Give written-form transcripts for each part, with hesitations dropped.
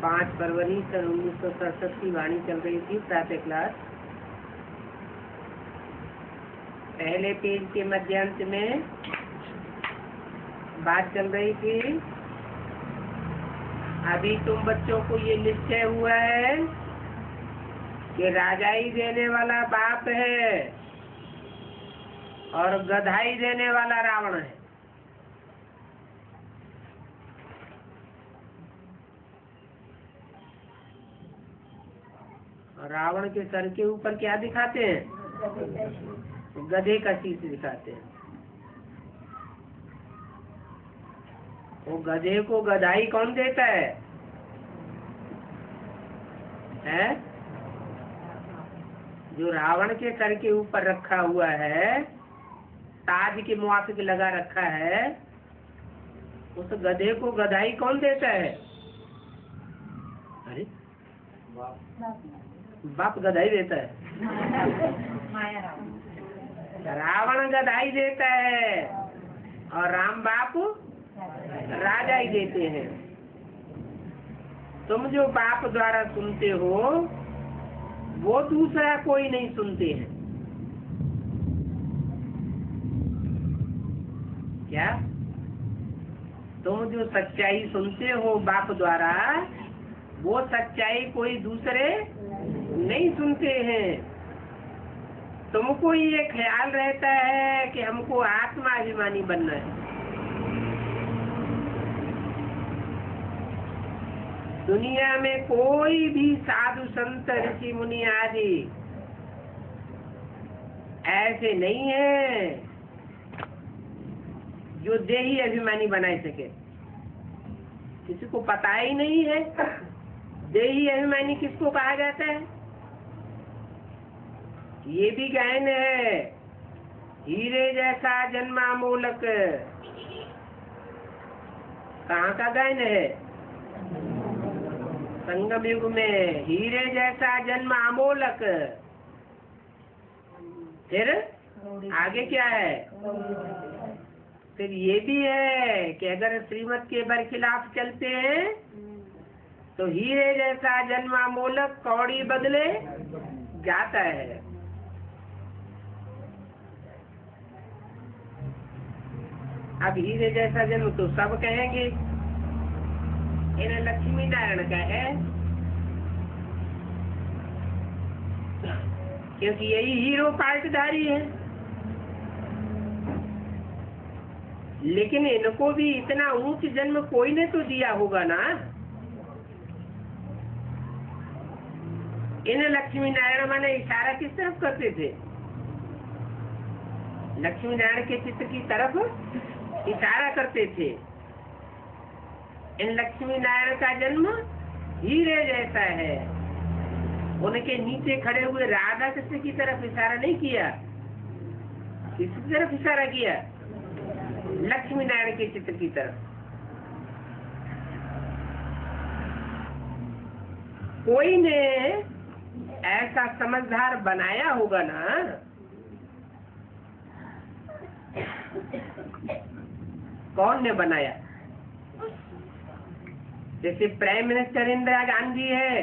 5 फरवरी सन 1967 की वाणी चल रही थी प्रातः क्लास। पहले पेज के मध्यांश में बात चल रही थी, अभी तुम बच्चों को ये निश्चय हुआ है कि राजाई देने वाला बाप है और गधाई देने वाला रावण है। रावण के सर के ऊपर क्या दिखाते हैं? गधे का शीश दिखाते हैं। वो गधे को गधाई कौन देता है? हैं? जो रावण के सर के ऊपर रखा हुआ है, ताज के मुआफिक लगा रखा है, उस गधे को गधाई कौन देता है? अरे बाप गधाई देता है। रावण गधाई देता है और राम बाप राजा ही देते हैं। तुम जो बाप द्वारा सुनते हो वो दूसरा कोई नहीं सुनते हैं। क्या तुम जो सच्चाई सुनते हो बाप द्वारा, वो सच्चाई कोई दूसरे नहीं सुनते हैं। तुमको ये ख्याल रहता है कि हमको आत्माभिमानी बनना है। दुनिया में कोई भी साधु संत ऋषि मुनि आदि ऐसे नहीं है जो देही अभिमानी बना सके। किसी को पता ही नहीं है देही अभिमानी किसको कहा जाता है। ये भी गायन है, हीरे जैसा जन्मा मोलक। कहाँ का गायन है? संगम युग में हीरे जैसा जन्म अमोलक। फिर आगे क्या है? फिर ये भी है कि अगर श्रीमत के बरखिलाफ चलते हैं तो हीरे जैसा जन्म अमोलक कौड़ी बदले जाता है। अब हीरे जैसा जन्म तो सब कहेंगे, इन्हें लक्ष्मी नारायण का है, क्योंकि यही हीरो पार्टधारी है। लेकिन इनको भी इतना ऊंच जन्म कोई ने तो दिया होगा ना। इन्हें लक्ष्मी नारायण माने इशारा किस तरफ करते थे? लक्ष्मी नारायण के चित्र की तरफ इशारा करते थे। इन लक्ष्मी नारायण का जन्म हीरे जैसा है। उनके नीचे खड़े हुए राधा कृष्ण की तरफ इशारा नहीं किया। किसकी तरफ इशारा किया? लक्ष्मी नारायण के चित्र की तरफ। कोई ने ऐसा समझदार बनाया होगा ना। कौन ने बनाया? जैसे प्राइम मिनिस्टर इंदिरा गांधी है,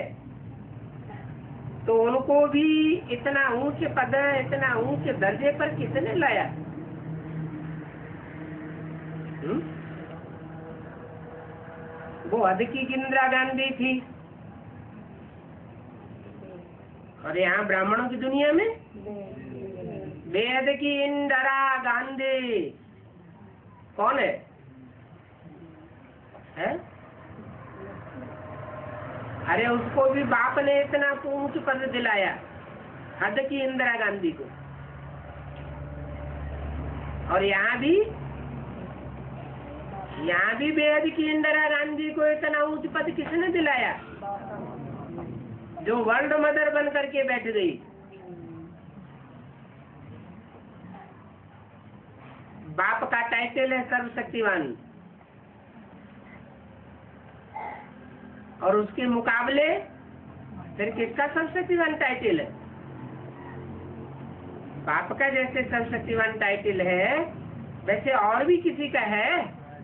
तो उनको भी इतना ऊंच पद, इतना ऊंच दर्जे पर किसने लाया? वो अध की इंदिरा गांधी थी और यहाँ ब्राह्मणों की दुनिया में बेहद की इंदिरा गांधी कौन है? अरे उसको भी बाप ने इतना ऊंच पद दिलाया, हद की इंदिरा गांधी को। और यहाँ भी बेहद की इंदिरा गांधी को इतना ऊंच पद किसने दिलाया? जो वर्ल्ड मदर बन करके बैठ गई। बाप का टाइटल है सर्वशक्तिमान, और उसके मुकाबले फिर किसका सर्वशक्तिमान टाइटल है? बाप का जैसे सर्वशक्तिमान टाइटल है, वैसे और भी किसी का है।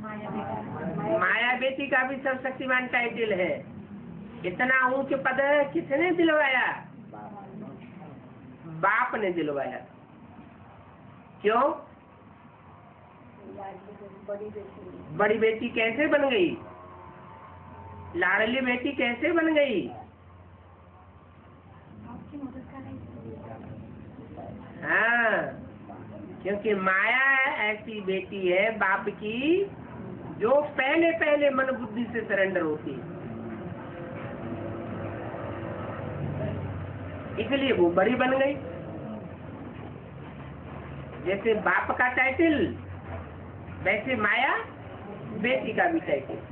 माया बेटी का भी सर्वशक्तिमान टाइटल है। इतना ऊंच पद किसने दिलवाया? बाप ने दिलवाया। क्यों? बड़ी बेटी कैसे बन गई? लाडली बेटी कैसे बन गई? हाँ, क्योंकि माया ऐसी बेटी है बाप की जो पहले पहले मन बुद्धि से सरेंडर होती है, इसलिए वो बड़ी बन गई। जैसे बाप का टाइटल वैसे माया बेटी का भी टाइटल।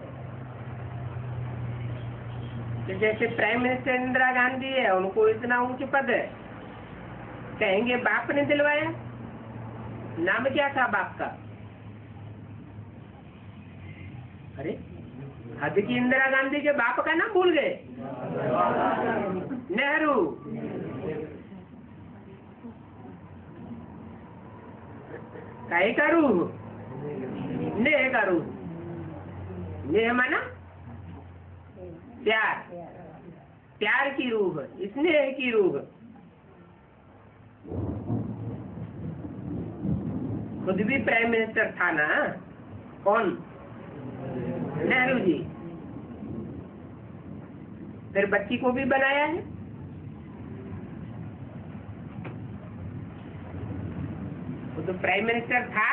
तो जैसे प्राइम मिनिस्टर इंदिरा गांधी है, उनको इतना ऊंच पद है, कहेंगे बाप ने दिलवाया। नाम क्या था बाप का? अरे हद की, इंदिरा गांधी के बाप का नाम भूल गए? नेहरू। काहे का रूह? नेह का रूह। नेह माना प्यार, प्यार की रूह, स्नेह की रूह। खुद भी प्राइम मिनिस्टर था ना? कौन? नेहरू जी। फिर बच्ची को भी बनाया है। वो तो प्राइम मिनिस्टर था,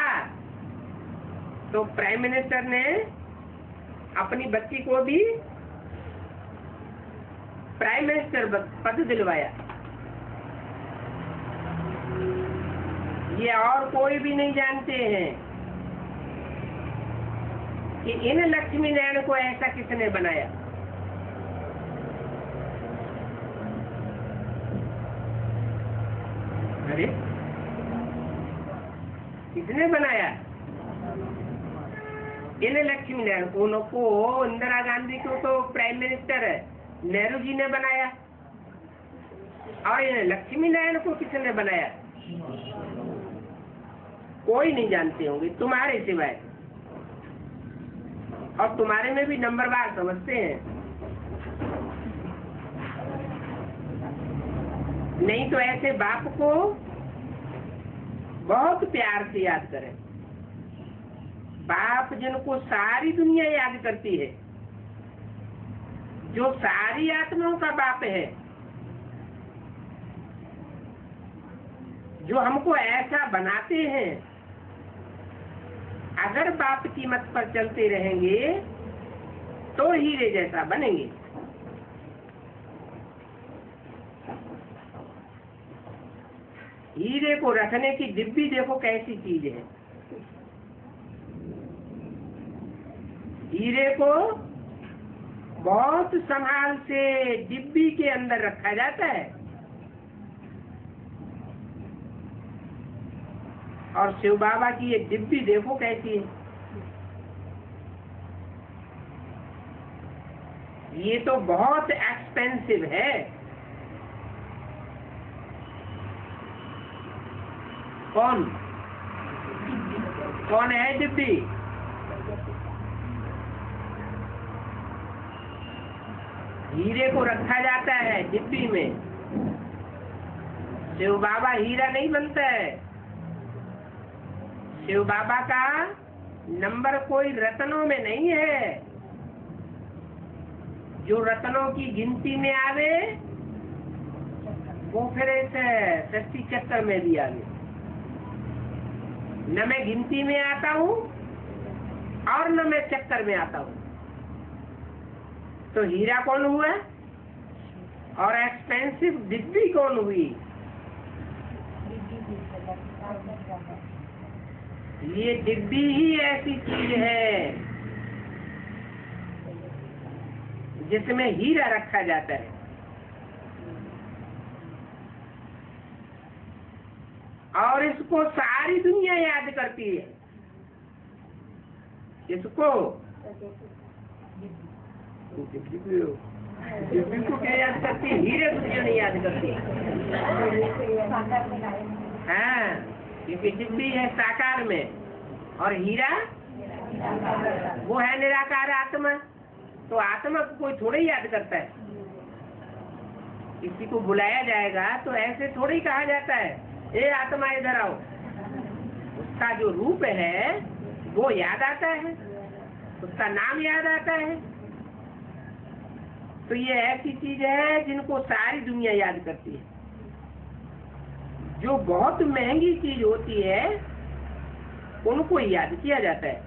तो प्राइम मिनिस्टर ने अपनी बच्ची को भी प्राइम मिनिस्टर पद दिलवाया। ये और कोई भी नहीं जानते हैं कि इन लक्ष्मी नारायण को ऐसा किसने बनाया। अरे किसने बनाया? इन लक्ष्मी नारायण को। उनको, इंदिरा गांधी को तो प्राइम मिनिस्टर नेहरू जी ने बनाया, और इन लक्ष्मी नारायण को किसने बनाया? कोई नहीं जानते होंगे तुम्हारे सिवाय, और तुम्हारे में भी नंबरवार समझते हैं। नहीं तो ऐसे बाप को बहुत प्यार से याद करें। बाप जिनको सारी दुनिया याद करती है, जो सारी आत्माओं का बाप है, जो हमको ऐसा बनाते हैं, अगर बाप की मत पर चलते रहेंगे तो हीरे जैसा बनेंगे। हीरे को रखने की डिब्बी देखो कैसी चीज है। हीरे को बहुत संभाल से डिब्बी के अंदर रखा जाता है, और शिव बाबा की ये डिब्बी देखो कैसी है। ये तो बहुत एक्सपेंसिव है। कौन कौन है डिब्बी? हीरे को रखा जाता है डिब्बी में। शिव बाबा हीरा नहीं बनता है। शिव बाबा का नंबर कोई रत्नों में नहीं है। जो रत्नों की गिनती में आवे वो फिर ऐसे सृष्टि चक्कर में भी आवे। न मैं गिनती में आता हूँ और न मैं चक्कर में आता हूँ। तो हीरा कौन हुआ और एक्सपेंसिव डिब्बी कौन हुई? ये डिब्बी ही ऐसी चीज है जिसमें हीरा रखा जाता है। और इसको सारी दुनिया याद करती है। इसको डिब्बी को क्या याद करती है? हीरे को क्यों नहीं याद करती? हाँ, क्योंकि डिब्बी है साकार में और हीरा वो है निराकार आत्मा। तो आत्मा को कोई थोड़े याद करता है। किसी को बुलाया जाएगा तो ऐसे थोड़ी ही कहा जाता है, ए आत्मा इधर आओ। उसका जो रूप है वो याद आता है, उसका नाम याद आता है। तो ये ऐसी चीज है जिनको सारी दुनिया याद करती है। जो बहुत महंगी चीज होती है उनको याद किया जाता है।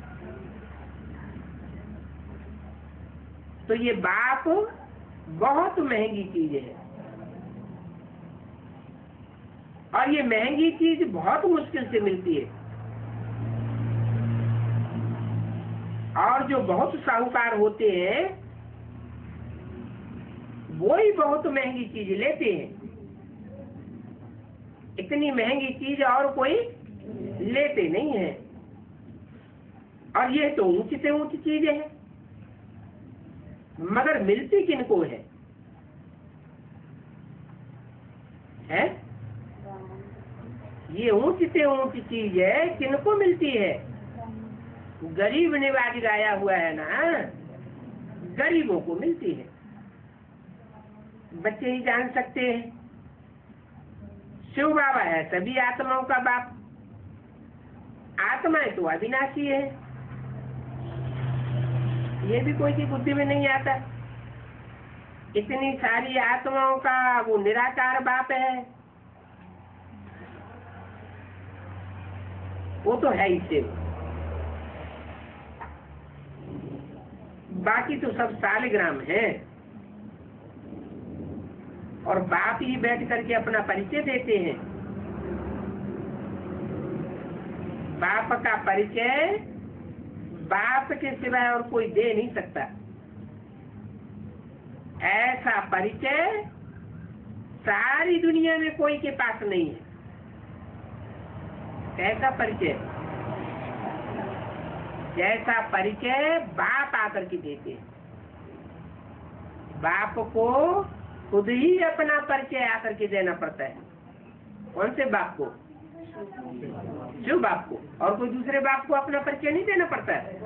तो ये बाप बहुत महंगी चीज है, और ये महंगी चीज बहुत मुश्किल से मिलती है। और जो बहुत साहूकार होते हैं वो ही बहुत महंगी चीज लेते हैं। इतनी महंगी चीज और कोई लेते नहीं है। और ये तो ऊंची से ऊंची चीज है, मगर मिलती किनको है? ये ऊंची से ऊंची चीज है, किनको मिलती है? गरीब निवाज गाया हुआ है ना, गरीबों को मिलती है। बच्चे ही जान सकते हैं। शिव बाबा है सभी आत्माओं का बाप। आत्माएं तो अविनाशी है, ये भी कोई की बुद्धि में नहीं आता। इतनी सारी आत्माओं का वो निराकार बाप है, वो तो है ही शिव। बाकी तो सब सालिग्राम है। और बाप ही बैठ करके अपना परिचय देते हैं। बाप का परिचय बाप के सिवाय और कोई दे नहीं सकता। ऐसा परिचय सारी दुनिया में कोई के पास नहीं है। कैसा परिचय? जैसा परिचय बाप आकर के देते हैं। बाप को खुद ही अपना परिचय आकर के देना पड़ता है। कौन से बाप को? शिव बाप को। और कोई दूसरे बाप को अपना परिचय नहीं देना पड़ता है।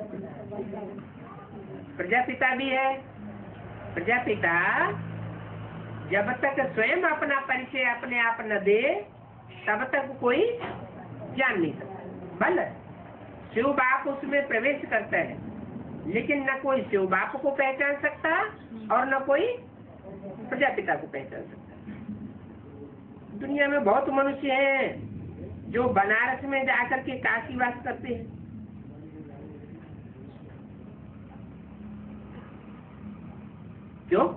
प्रजापिता भी है। प्रजापिता जब तक स्वयं अपना परिचय अपने आप न दे तब तक कोई जान नहीं सकता। भले शिव बाप उसमें प्रवेश करता है, लेकिन न कोई शिव बाप को पहचान सकता और न कोई प्रजापिता को पहचान सकता। दुनिया में बहुत मनुष्य हैं जो बनारस में जाकर के काशी वास करते हैं। क्यों?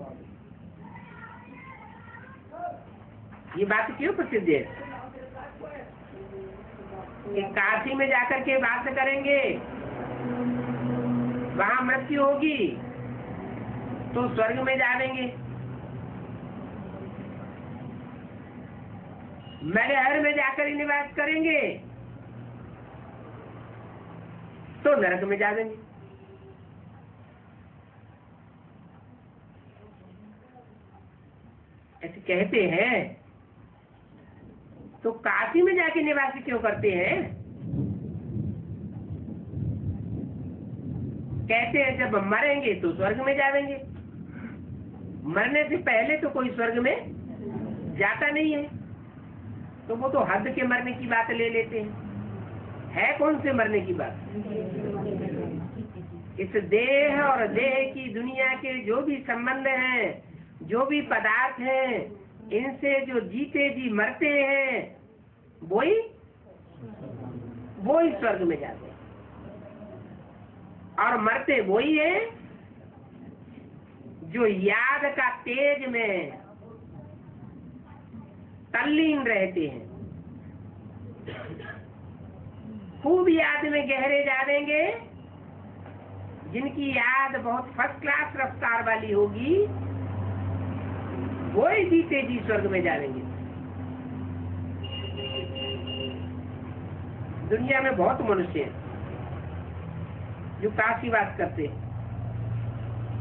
ये बात क्यों प्रसिद्ध है कि काशी में जाकर के वास करेंगे, वहां मृत्यु होगी तो स्वर्ग में जाएंगे। मैहर में जाकर निवास करेंगे तो नरक में जाएंगे। ऐसे कहते हैं। तो काशी में जाके निवास क्यों करते हैं? कहते हैं जब मरेंगे तो स्वर्ग में जाएंगे। मरने से पहले तो कोई स्वर्ग में जाता नहीं है, तो वो तो हद के मरने की बात ले लेते हैं। है कौन से मरने की बात? इस देह और देह की दुनिया के जो भी संबंध हैं, जो भी पदार्थ हैं, इनसे जो जीते जी मरते हैं वो ही स्वर्ग में जाते हैं। और मरते वो ही है जो याद का तेज में तल्लीन रहते हैं। खूब याद में गहरे जाएंगे। जिनकी याद बहुत फर्स्ट क्लास रफ्तार वाली होगी वो ही जीते जी स्वर्ग में जाएंगे। दुनिया में बहुत मनुष्य हैं जो काशीवास करते हैं,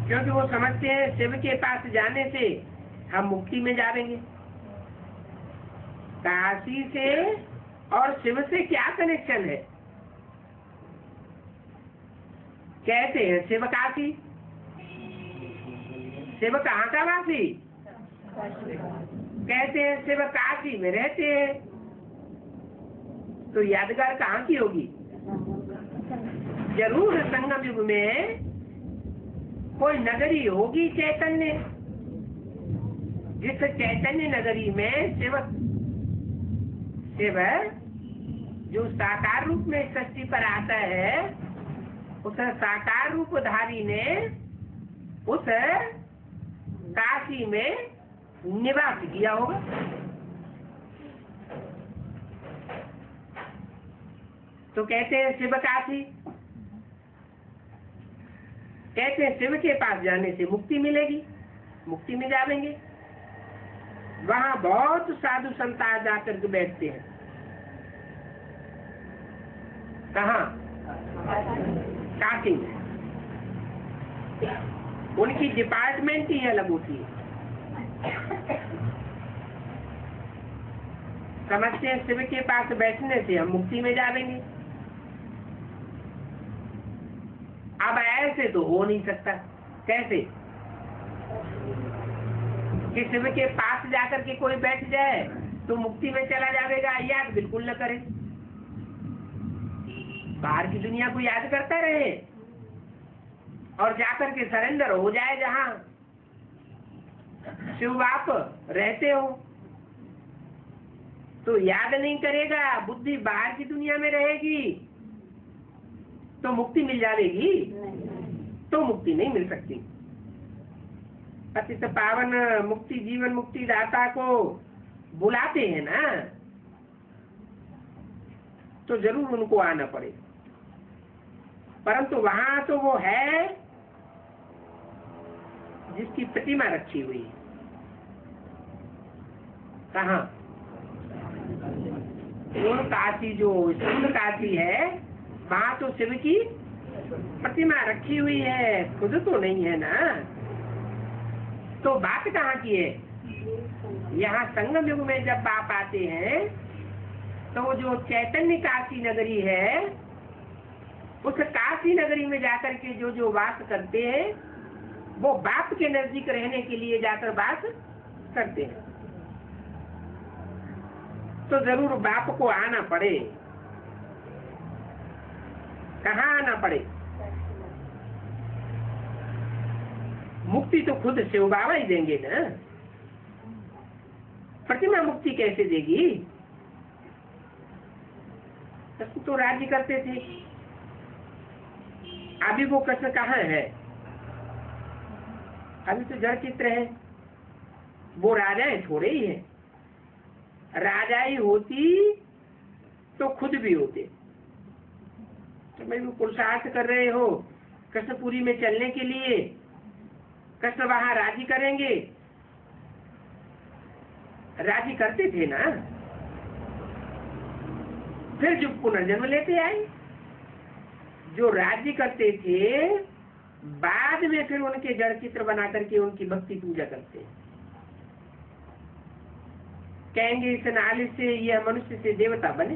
क्योंकि वो समझते हैं शिव के पास जाने से हम मुक्ति में जाएंगे। काशी से और शिव से क्या कनेक्शन है? कहते हैं शिव काशी। शिव कहाँ का वासी? कहते हैं शिव काशी में रहते हैं, तो यादगार कहाँ की होगी? जरूर संगम युग में कोई नगरी होगी चैतन्य, जिस चैतन्य नगरी में शिव जो साकार रूप में सृष्टि पर आता है, उस साकार रूपधारी ने उस काशी में निवास किया होगा। तो कहते हैं शिव काशी। कहते हैं शिव के पास जाने से मुक्ति मिलेगी, मुक्ति में जाएंगे। वहां बहुत साधु संत आ जाकर के बैठते हैं। कहाँ? काशी में। उनकी डिपार्टमेंट ही अलग होती है। समझते हैं शिव के पास बैठने से हम मुक्ति में जाएंगे। अब ऐसे तो हो नहीं सकता। कैसे कि शिव के पास जाकर के कोई बैठ जाए तो मुक्ति में चला जाएगा? याद बिल्कुल न करे, बाहर की दुनिया को याद करता रहे और जाकर के सरेंडर हो जाए जहां शिव बाप रहते हो, तो याद नहीं करेगा, बुद्धि बाहर की दुनिया में रहेगी, तो मुक्ति मिल जाएगी? तो मुक्ति नहीं मिल सकती। पतित पावन मुक्ति जीवन मुक्ति दाता को बुलाते हैं ना, तो जरूर उनको आना पड़े। परंतु वहां तो वो है जिसकी प्रतिमा रखी हुई है। कहाँ? काशी, जो स्थूल काशी है, वहां तो शिव की प्रतिमा रखी हुई है, खुद तो नहीं है ना। तो बात कहाँ की है? यहाँ संगम युग में जब बाप आते हैं तो जो चैतन्य काशी नगरी है, उस काशी नगरी में जाकर के जो वास करते हैं, वो बाप के नजदीक रहने के लिए जाकर वास करते हैं। तो जरूर बाप को आना पड़े। कहाँ आना पड़े? मुक्ति तो खुद शिव बाबा ही देंगे ना। प्रतिमा मुक्ति कैसे देगी? कृष्ण तो राज्य करते थे, अभी वो कृष्ण कहाँ है? अभी तो जड़ चित्र है। वो राजाएं थोड़े ही है। राजाई होती तो खुद भी होते। तो भाई वो पुरुषार्थ कर रहे हो कृष्णपुरी में चलने के लिए, कृष्ण वहां राजी करेंगे, राजी करते थे ना। फिर जो पुनर्जन्म लेते आए, जो राज्य करते थे, बाद में फिर उनके जड़ चित्र बना करके उनकी भक्ति पूजा करते हैं। कहेंगे इस नाली से यह मनुष्य से देवता बने।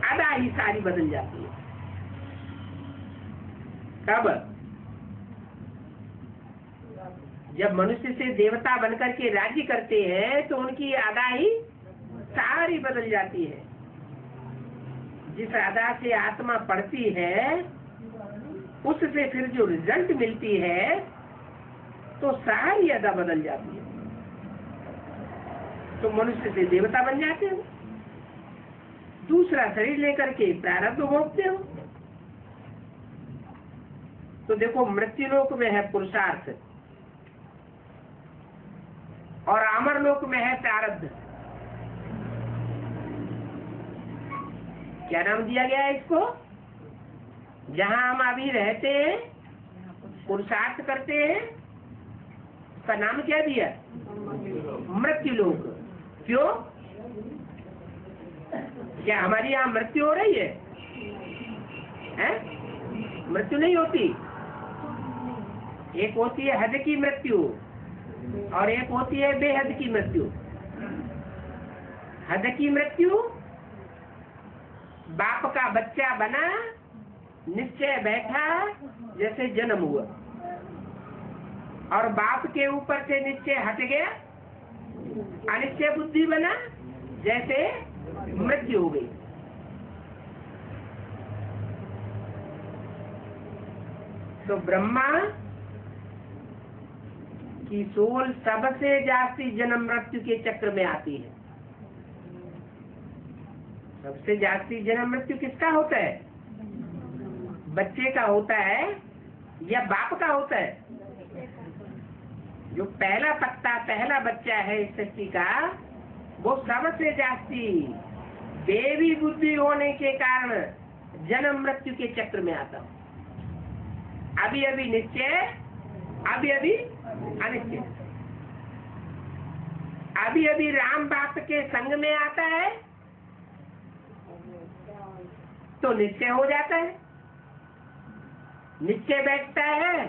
अदा ही सारी बदल जाती है। कब? जब मनुष्य से देवता बनकर के राज्य करते हैं तो उनकी अदा ही सारी बदल जाती है। जिस अदा से आत्मा पढ़ती है, उससे फिर जो रिजल्ट मिलती है, तो सारी अदा बदल जाती है। तो मनुष्य से देवता बन जाते हो, दूसरा शरीर लेकर के प्रारब्ध भोगते हो। तो देखो, मृत्युलोक में है पुरुषार्थ और अमरलोक में है प्रारब्ध। क्या नाम दिया गया है इसको? जहां हम अभी रहते हैं, पुरुषार्थ करते हैं, उसका नाम क्या दिया? मृत्युलोक। क्यों? क्या हमारी यहाँ मृत्यु हो रही है? मृत्यु नहीं होती। एक होती है हद की मृत्यु और एक होती है बेहद की मृत्यु। हद की मृत्यु, बाप का बच्चा बना, निश्चय बैठा, जैसे जन्म हुआ। और बाप के ऊपर से निश्चय हट गया, अनिश्चय बुद्धि बना, जैसे मृत्यु हो गई। तो ब्रह्मा की सोल सबसे जास्ती जन्म मृत्यु के चक्र में आती है। सबसे जास्ती जन्म मृत्यु किसका होता है? बच्चे का होता है या बाप का होता है? जो पहला पत्ता, पहला बच्चा है इस सृष्टि का, वो सबसे जास्ती देवी बुद्धि होने के कारण जन्म मृत्यु के चक्र में आता है। अभी अभी निश्चय, अभी अभी अनिश्चय। अभी अभी राम बाप के संग में आता है तो निश्चय हो जाता है। निश्चय बैठता है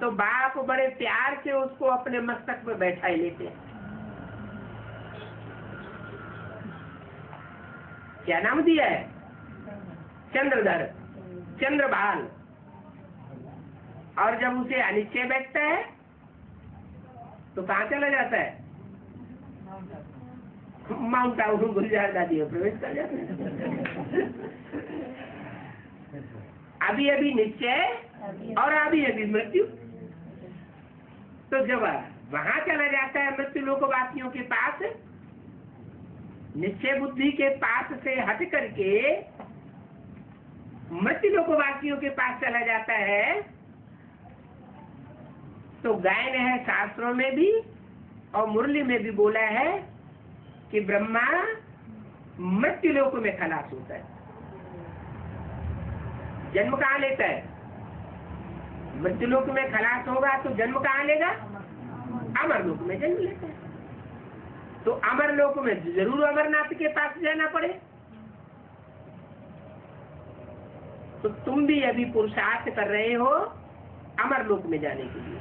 तो बाप बड़े प्यार से उसको अपने मस्तक में बैठा ही लेते हैं। क्या नाम दिया है? चंद्रधर, चंद्रबाल। और जब उसे अनिश्चय बैठता है तो कहाँ चला जाता है? माउंट आबू गुलजार दादी में प्रवेश कर जाता है। अभी अभी निश्चय और अभी अभी मृत्यु। तो जब वहां चला जाता है मृत्यु लोकवासियों के पास, निश्चय बुद्धि के पास से हट करके मृत्यु लोकवासियों के पास चला जाता है, तो गायन है शास्त्रों में भी और मुरली में भी बोला है कि ब्रह्मा मृत्यु लोक में खलास होता है। जन्म कहाँ लेता है? मृत्यु लोक में खलास होगा तो जन्म कहाँ लेगा? अमर लोक में जन्म लेता है। तो अमर लोक में जरूर अमरनाथ के पास जाना पड़े। तो तुम भी अभी पुरुषार्थ कर रहे हो अमर लोक में जाने के लिए।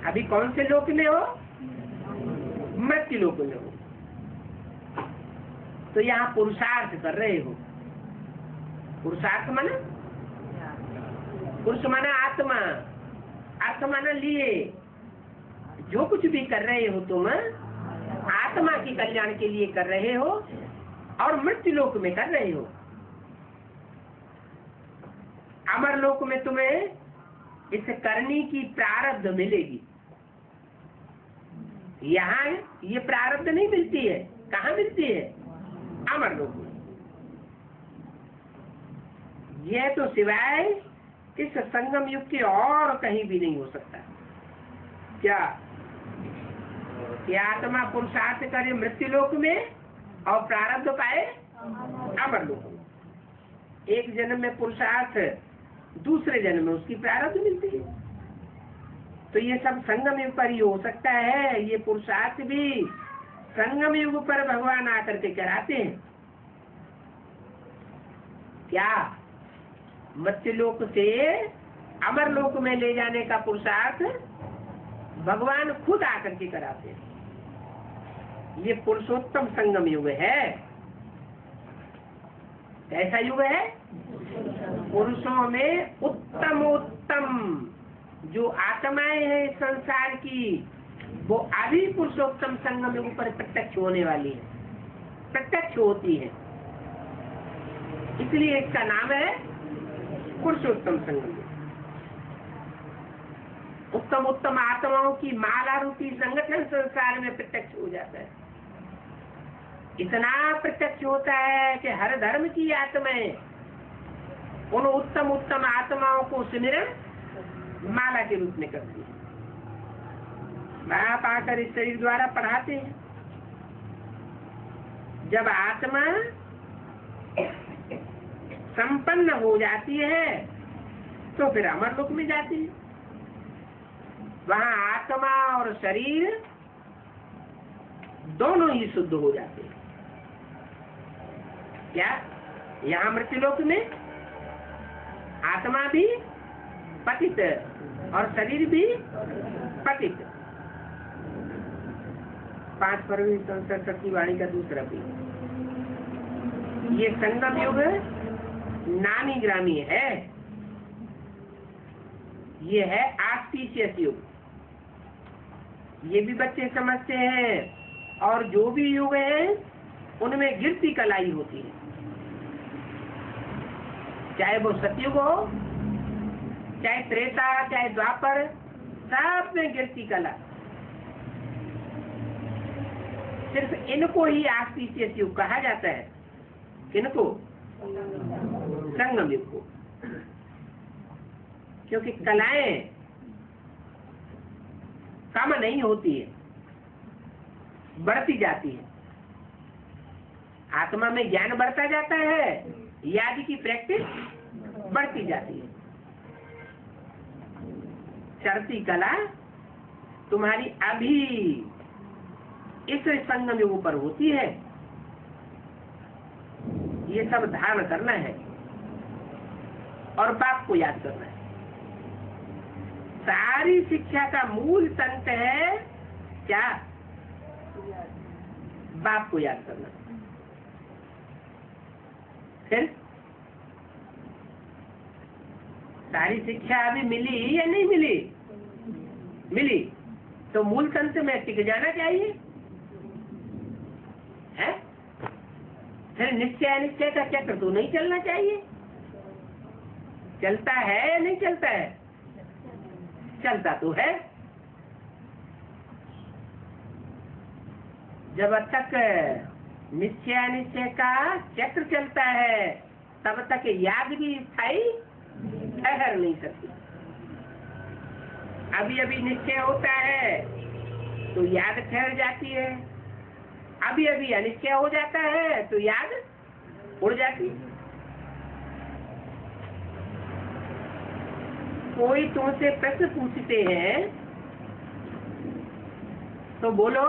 अभी कौन से लोक में हो? मृत्यु लोक में हो। तो यहाँ पुरुषार्थ कर रहे हो। पुरुषार्थ माना, पुरुष माना आत्मा, अर्थ माना लिए। जो कुछ भी कर रहे हो तुम आत्मा के कल्याण के लिए कर रहे हो और मृत्यु लोक में कर रहे हो। अमर लोक में तुम्हें इस करनी की प्रारब्ध मिलेगी। यहाँ ये प्रारब्ध नहीं मिलती है। कहाँ मिलती है? अमर लोक में। यह तो सिवाय इस संगम युग के और कहीं भी नहीं हो सकता। क्या आत्मा पुरुषार्थ करे मृत्यु लोक में और प्रारब्ध पाए अमर लोक में। एक जन्म में पुरुषार्थ, दूसरे जन्म में उसकी प्रारब्ध मिलती है। तो ये सब संगम युग पर ही हो सकता है। ये पुरुषार्थ भी संगम युग पर भगवान आकर के कराते हैं। क्या मृत्यु लोक से अमर लोक में ले जाने का पुरुषार्थ भगवान खुद आकर के कराते हैं। ये पुरुषोत्तम संगम युग है। कैसा युग है? पुरुषों में उत्तम उत्तम जो आत्माएं हैं संसार की, वो अभी पुरुषोत्तम संगम युग पर प्रत्यक्ष होने वाली है, प्रत्यक्ष होती है। इसलिए इसका नाम है पुरुषोत्तम संगम। उत्तम उत्तम आत्माओं की माला रूपी संगठन संसार में प्रत्यक्ष हो जाता है। इतना प्रत्यक्ष होता है कि हर धर्म की आत्माएं उन उत्तम उत्तम आत्माओं को सिमरन माला के रूप में करती है। बाप आकर इस शरीर द्वारा पढ़ाते हैं। जब आत्मा संपन्न हो जाती है तो फिर अमर लोक में जाती है। वहाँ आत्मा और शरीर दोनों ही शुद्ध हो जाते हैं। क्या यहाँ मृत्यु लोक में आत्मा भी पतित और शरीर भी पतित। 5 फरवरी 67 की वाणी का दूसरा भी। ये संगम युग नामी ग्रामी है। ये है आस्पिशियस युग। ये भी बच्चे समझते हैं। और जो भी युग है उनमें गिरती कलाई होती है, चाहे वो सतयुग हो, चाहे त्रेता, चाहे द्वापर, सब में गिरती कला। सिर्फ इनको ही आस्तिक युग कहा जाता है। किनको? संगम युग को। क्योंकि कलाएं कम नहीं होती है, बढ़ती जाती है। आत्मा में ज्ञान बढ़ता जाता है, याद की प्रैक्टिस बढ़ती जाती है। चढ़ती कला तुम्हारी अभी इस संगम युग पर होती है। ये सब धारण करना है और बाप को याद करना है। सारी शिक्षा का मूल तंत्र है क्या? बाप को याद करना। फिर सारी शिक्षा अभी मिली या नहीं मिली? मिली तो मूल तंत्र में टिक जाना चाहिए है? फिर निश्चय अनिश्चय का चक्र तो नहीं चलना चाहिए। चलता है या नहीं चलता है? चलता तो है। जब तक निश्चय अनिश्चय का चक्र चलता है तब तक याद भी स्थायी ठहर नहीं सकती। अभी अभी निश्चय होता है तो याद ठहर जाती है, अभी अभी अनिश्चय हो जाता है तो याद उड़ जाती है। कोई तुमसे प्रश्न पूछते हैं तो बोलो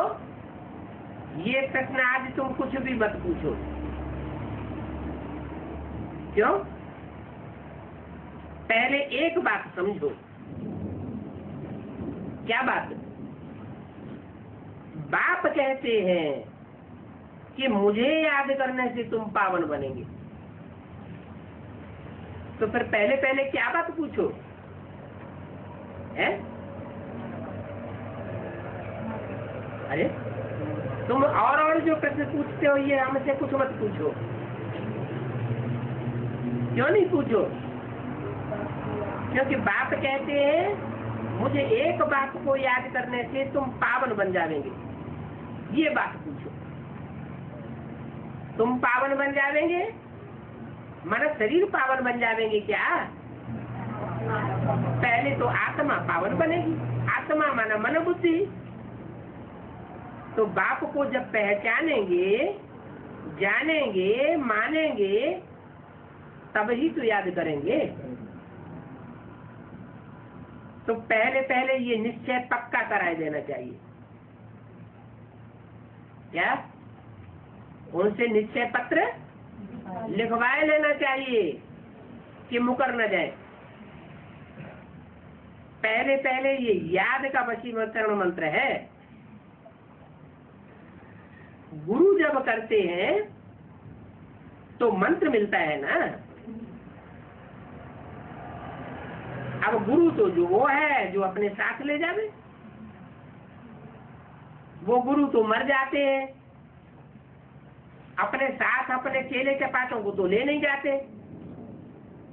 ये प्रश्न आज तुम कुछ भी मत पूछो। क्यों? पहले एक बात समझो। क्या बात? बाप कहते हैं कि मुझे याद करने से तुम पावन बनेंगे। तो फिर पहले पहले क्या बात पूछो है? अरे तुम और जो प्रश्न पूछते हो ये हमसे कुछ मत पूछो। क्यों नहीं पूछो? क्योंकि बाप कहते हैं मुझे एक बात को याद करने से तुम पावन बन जाएंगे। ये बात पूछो। तुम पावन बन जाएंगे माना शरीर पावन बन जाएंगे क्या? पहले तो आत्मा पावन बनेगी। आत्मा माना मन बुद्धि। तो बाप को जब पहचानेंगे, जानेंगे, मानेंगे तब ही तो याद करेंगे। तो पहले पहले ये निश्चय पक्का कराए देना चाहिए। क्या? उनसे निश्चय पत्र लिखवाए लेना चाहिए कि मुकर न जाए। पहले पहले ये याद का वशीकरण मंत्र है। गुरु जब करते हैं तो मंत्र मिलता है ना। अब गुरु तो जो वो है जो अपने साथ ले जावे। वो गुरु तो मर जाते हैं, अपने साथ अपने चेले चपाटों को तो ले नहीं जाते।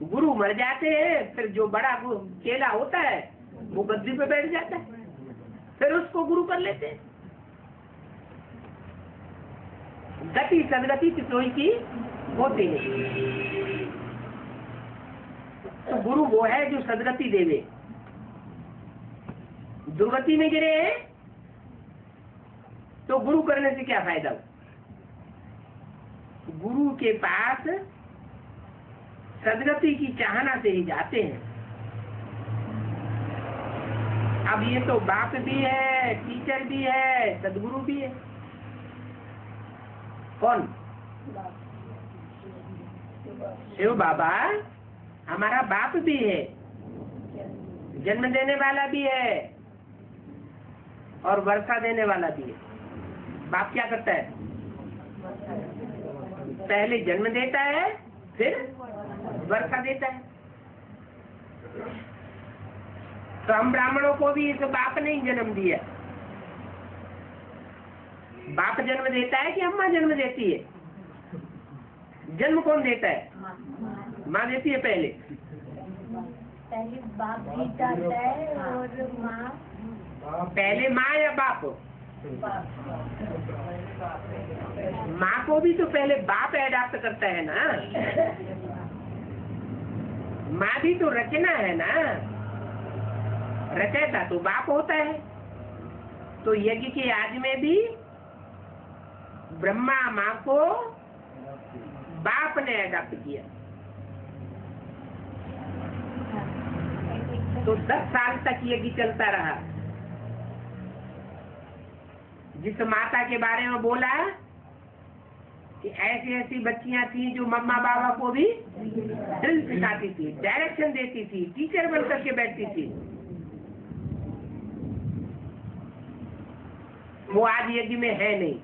गुरु मर जाते हैं, फिर जो बड़ा चेला होता है वो गद्दी पे बैठ जाता है, फिर उसको गुरु कर लेते हैं। गति सदगति किसी की होती नहीं। तो गुरु वो है जो सदगति देवे। दुर्गति में गिरे हैं तो गुरु करने से क्या फायदा? गुरु के पास सदगति की चाहना से ही जाते हैं। अब ये तो बाप भी है, टीचर भी है, सदगुरु भी है। कौन? शिव बाबा हमारा बाप भी है, जन्म देने वाला भी है और वर्षा देने वाला भी है। बाप क्या करता है? पहले जन्म देता है फिर वर्षा देता है। तो हम ब्राह्मणों को भी इस बाप ने ही जन्म दिया। बाप जन्म देता है कि अम्मा जन्म देती है? जन्म कौन देता है? माँ देती है पहले। पहले बाप भी जाता है और माँ। पहले माँ या बाप? माँ को भी तो पहले बाप एडाप्ट करता है ना। माँ भी तो रचना है ना, रचयिता तो बाप होता है। तो यज्ञ के आदि में भी ब्रह्मा माँ को बाप ने एडाप्ट किया। तो 10 साल तक यज्ञ चलता रहा। जिस माता के बारे में बोला कि ऐसी ऐसी बच्चियां थी जो मम्मा बाबा को भी ड्रिल सिखाती थी, डायरेक्शन देती थी, टीचर बन करके बैठती थी, वो आज यज्ञ में है नहीं।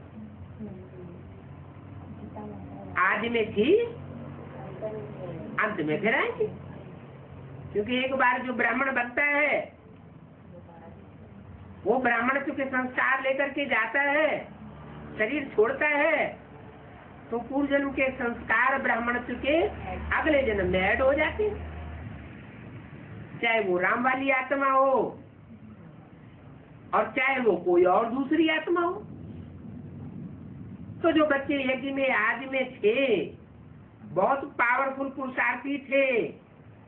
आज में थी, अंत में फिर आएंगे। क्योंकि एक बार जो ब्राह्मण बनता है वो ब्राह्मण के संस्कार लेकर के जाता है, शरीर छोड़ता है, तो पूर्व जन्म के संस्कार ब्राह्मण के अगले जन्म में ऐड हो जाते हैं, चाहे वो राम वाली आत्मा हो और चाहे वो कोई और दूसरी आत्मा हो। तो जो बच्चे यज्ञ में आदि में थे, बहुत पावरफुल पुरुषार्थी थे,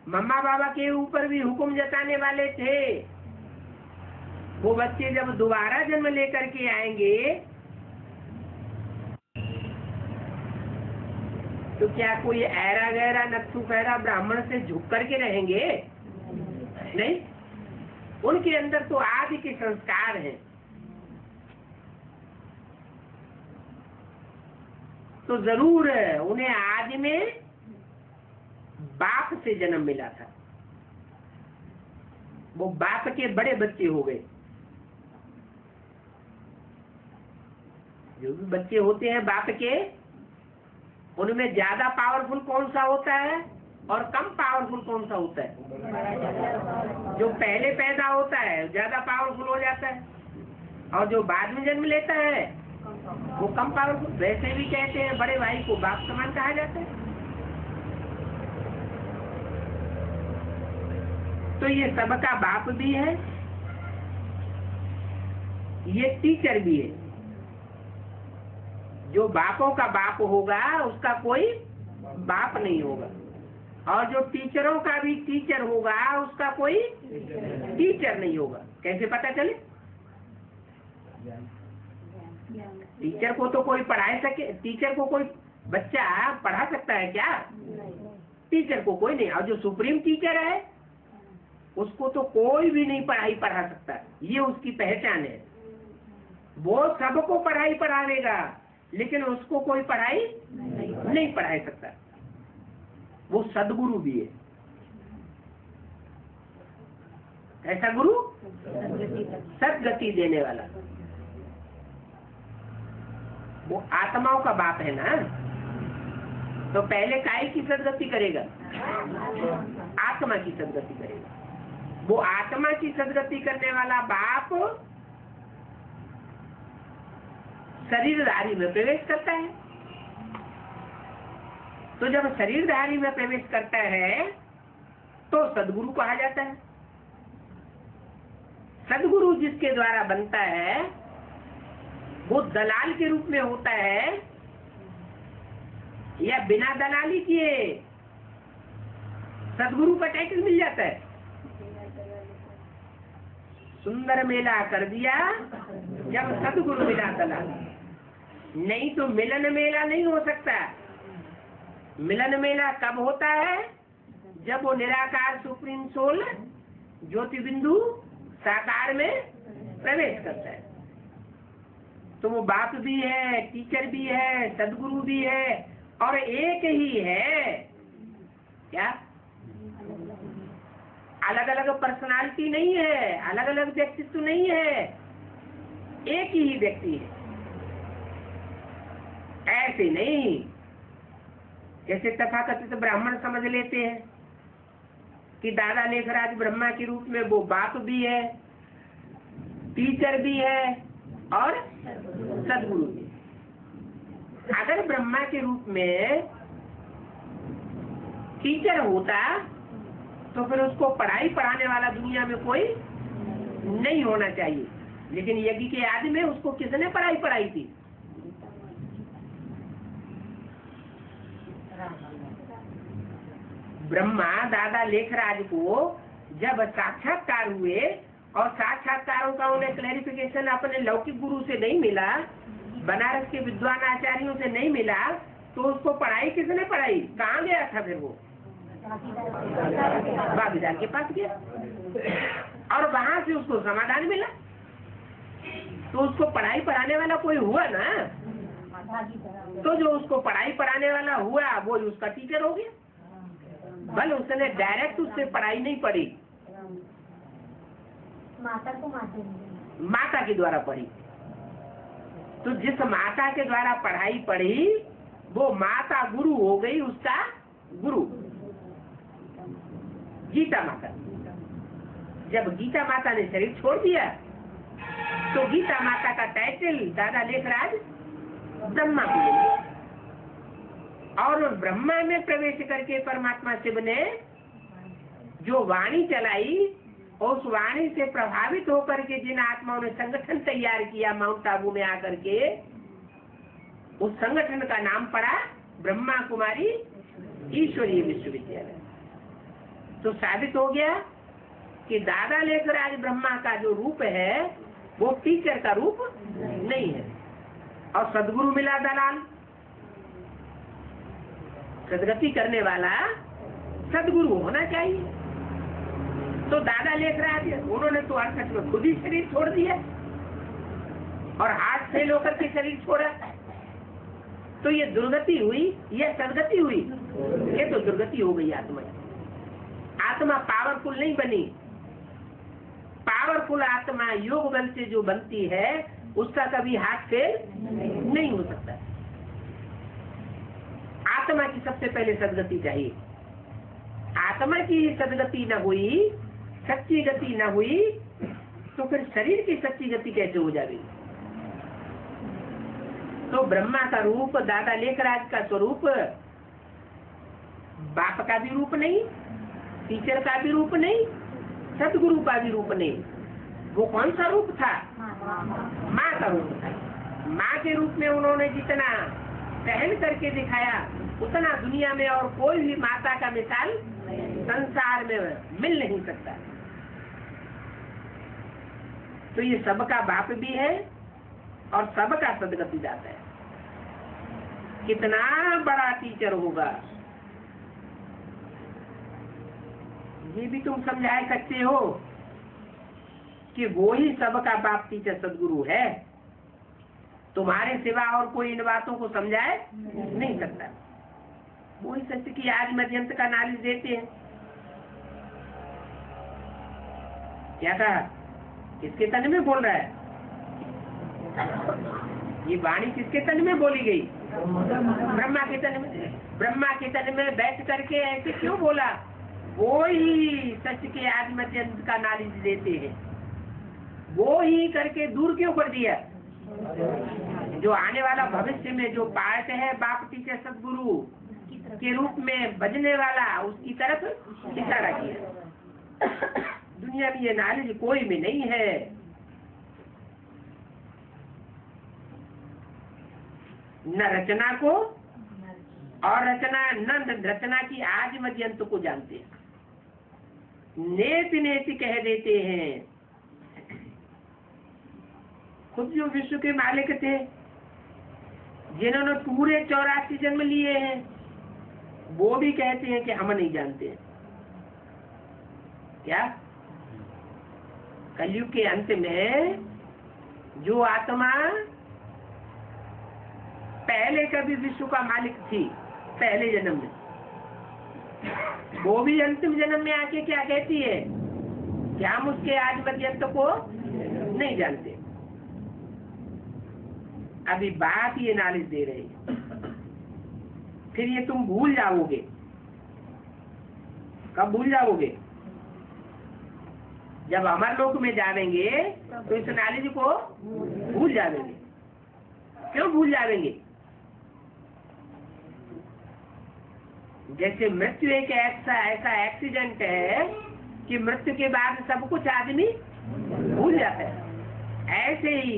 मम्मा बाबा के ऊपर भी हुक्म जताने वाले थे, वो बच्चे जब दोबारा जन्म लेकर के आएंगे तो क्या कोई ऐरा गैरा नत्थु पैरा ब्राह्मण से झुक करके रहेंगे? नहीं, उनके अंदर तो आदि के संस्कार हैं। तो जरूर उन्हें आदि में बाप से जन्म मिला था, वो बाप के बड़े बच्चे हो गए। जो भी बच्चे होते हैं बाप के, उनमें ज्यादा पावरफुल कौन सा होता है और कम पावरफुल कौन सा होता है? जो पहले पैदा होता है ज्यादा पावरफुल हो जाता है, और जो बाद में जन्म लेता है वो कम पावरफुल। वैसे भी कहते हैं बड़े भाई को बाप समान कहा जाता है। तो ये सबका बाप भी है, ये टीचर भी है। जो बापों का बाप होगा उसका कोई बाप नहीं होगा, और जो टीचरों का भी टीचर होगा उसका कोई टीचर नहीं होगा। कैसे पता चले? टीचर को तो कोई पढ़ा सके, टीचर को कोई बच्चा पढ़ा सकता है क्या? टीचर को कोई नहीं। और जो सुप्रीम टीचर है उसको तो कोई भी नहीं पढ़ा सकता, ये उसकी पहचान है। वो सबको पढ़ाई पढ़ावेगा, लेकिन उसको कोई पढ़ाई नहीं पढ़ा सकता। वो सदगुरु भी है। ऐसा गुरु सदगति देने वाला, वो आत्माओं का बाप है ना। तो पहले काय की सदगति करेगा? आत्मा की सदगति करेगा। वो आत्मा की सदगति करने वाला बाप शरीरधारी में प्रवेश करता है। तो जब शरीरधारी में प्रवेश करता है तो सदगुरु कहा जाता है। सदगुरु जिसके द्वारा बनता है वो दलाल के रूप में होता है या बिना दलाली किए सदगुरु का टाइटल मिल जाता है। सुंदर मेला कर दिया जब सदगुरु मिला दलाल। नहीं तो मिलन मेला नहीं हो सकता। मिलन मेला कब होता है? जब वो निराकार सुप्रीम सोल ज्योति बिंदु साकार में प्रवेश करता है। तो वो बाप भी है, टीचर भी है, सदगुरु भी है, और एक ही है। क्या? अलग अलग पर्सनालिटी नहीं है, अलग अलग व्यक्तित्व नहीं है, एक ही व्यक्ति है। ऐसे नहीं जैसे तथाकथित ब्राह्मण समझ लेते हैं कि दादा लेखराज ब्रह्मा के रूप में वो बाप भी है, टीचर भी है और सदगुरु भी। ब्रह्मा के रूप में टीचर होता तो फिर उसको पढ़ाई पढ़ाने वाला दुनिया में कोई नहीं होना चाहिए। लेकिन यज्ञ के आदि में उसको किसने पढ़ाई पढ़ाई थी? ब्रह्मा दादा लेखराज को जब साक्षात्कार हुए और साक्षात्कारों का उन्हें क्लैरिफिकेशन अपने लौकिक गुरु से नहीं मिला, बनारस के विद्वान आचार्यों से नहीं मिला, तो उसको पढ़ाई किसने पढ़ाई? कहाँ गया था फिर वो? बाबीदार के पास गया और वहां से उसको समाधान मिला। तो उसको पढ़ाई पढ़ाने वाला कोई हुआ ना, तो जो उसको पढ़ाई पढ़ाने वाला हुआ वो उसका टीचर हो गया। बल उसने डायरेक्ट उससे पढ़ाई नहीं पढ़ी, माता के द्वारा पढ़ी। तो जिस माता के द्वारा पढ़ाई पढ़ी वो माता गुरु हो गई, उसका गुरु गीता माता। जब गीता माता ने शरीर छोड़ दिया तो गीता माता का टाइटल दादा लेखराज ब्रह्मा को ले लिया और ब्रह्मा में प्रवेश करके परमात्मा शिव ने जो वाणी चलाई, उस वाणी से प्रभावित होकर के जिन आत्माओं ने संगठन तैयार किया माउंट आबू में आकर के, उस संगठन का नाम पड़ा ब्रह्मा कुमारी ईश्वरीय विश्वविद्यालय। तो साबित हो गया कि दादा लेखराज ब्रह्मा का जो रूप है वो टीचर का रूप नहीं है। और सदगुरु मिला दलाल, सदगति करने वाला सदगुरु होना चाहिए। तो दादा लेखराज उन्होंने तो अर्थ में खुद ही शरीर छोड़ दिया और हाथ फेल होकर के शरीर छोड़ा। तो ये दुर्गति हुई या सदगति हुई? ये तो दुर्गति हो गई। आत्मा पावरफुल नहीं बनी। पावरफुल आत्मा योग बल से जो बनती है उसका कभी हाथ फेल नहीं हो सकता। आत्मा की सबसे पहले सदगति चाहिए। आत्मा की सदगति न हुई, सच्ची गति न हुई, तो फिर शरीर की सच्ची गति कैसे हो जाएगी? तो ब्रह्मा का रूप, दादा लेखराज का स्वरूप बाप का भी रूप नहीं, टीचर का भी रूप नहीं, सदगुरु का भी रूप नहीं। वो कौन सा रूप था? माँ का रूप था। माँ के रूप में उन्होंने जितना पहन करके दिखाया उतना दुनिया में और कोई भी माता का मिसाल संसार में मिल नहीं सकता। तो ये सबका बाप भी है और सबका सदगति दाता है। कितना बड़ा टीचर होगा ये भी तुम समझा सकते हो कि वो ही सबका बाप टीचर सदगुरु है। तुम्हारे सिवा और कोई इन बातों को समझाए नहीं सकता। वही सत्य की आज मध्यंत का नॉलेज देते हैं। क्या कहा? किसके तन में बोल रहा है? ये वाणी किसके तन में बोली गई? ब्रह्मा के तन में। ब्रह्मा के तन में बैठ करके ऐसे क्यों बोला? वो ही सत्य के आज मध्यंत का नॉलेज देते हैं। वो ही करके दूर क्यों कर दिया? जो आने वाला भविष्य में जो पार्ट है बाप टीचर सदगुरु के रूप में बजने वाला, उसकी तरफ इशारा किया। दुनिया में ये नॉलेज कोई भी नहीं है। न रचना को और रचना की आज मध्यंत को जानते हैं। नेति नेति कह देते हैं। खुद जो विश्व के मालिक थे, जिन्होंने पूरे 84 जन्म लिए हैं, वो भी कहते हैं कि हम नहीं जानते। क्या कलयुग के अंत में जो आत्मा पहले कभी विश्व का मालिक थी पहले जन्म में, वो भी अंतिम जन्म में आके क्या कहती है कि हम उसके आज पर्यंत को नहीं जानते। अभी बात ये नॉलेज दे रहे हैं, फिर ये तुम भूल जाओगे। कब भूल जाओगे? जब अमर लोक में जाएंगे तो इस नॉलेज को भूल जाएंगे। क्यों भूल जाएंगे? जैसे मृत्यु एक ऐसा एक्सीडेंट है कि मृत्यु के बाद सब कुछ आदमी भूल जाता है, ऐसे ही